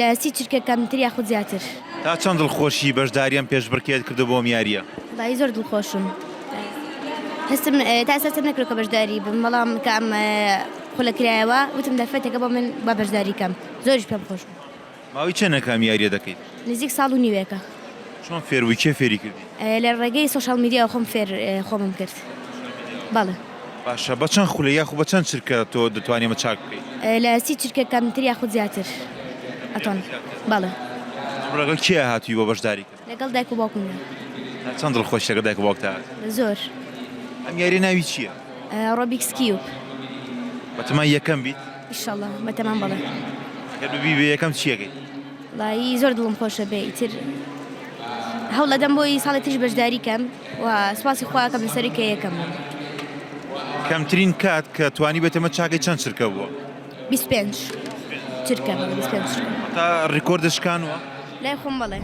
لە سی چرکە کەمتر یاخود زیاتر. تا چەند دڵخۆشی بەشداریان پێشبڕکێت کردو بۆ یاریە؟ وڵی زۆر دڵخۆشم. هەستم تا ئێستا نەکرێت کە بەشداری بم، بەڵام کە ئەم خولەکرایەوە وتم دەفەتێکە بۆ من با بەشداری کەم. زۆریش پێم خۆش بوو. ماوەی چەندە یاریە دەکەیت؟ نزیک ساڵ و نیوێکە. چۆن فێروی کێ فێری کردی؟ لە ڕێگەی سۆشال میدیا خۆم خۆمم کرد. بەڵێ. باشە بە چەند خولە یاخو بە چەند چرکە تۆ دەتوانێمە چاک بکەیت؟ لە سی چرکە کەمتر یاخود زیاتر ئەتوان. بەڵێ. ڕێگە کێ هاتووی بۆ بەشداری کرد؟ لەگەڵ دایک و باوکمدا. چەند دڵخۆش لەگەڵ دایک و باوکت هات؟ زۆر. ئەم یاری ناوی چییە؟ ڕۆبیکس کیوب. بەتەمان یەکەم بیت؟ ئیشەڵڵا بەتەمان بەڵێ. ئەگەر ببی بە یەکەم چیەکەیت؟ وڵی زۆر دڵم خۆشە بێ ئیتر هەوڵ دەدەم بۆی ساڵی تریش بەشداری کەم و سوپاسی خواکەم لەسەری کە یەکەم. کەمترین کات کە توانی بێتەمە چاکەی چەند چرکە بووە؟ 25 چرکە. 25 تا ڕیکۆردشکانوە؟ لای خۆم بەڵێ.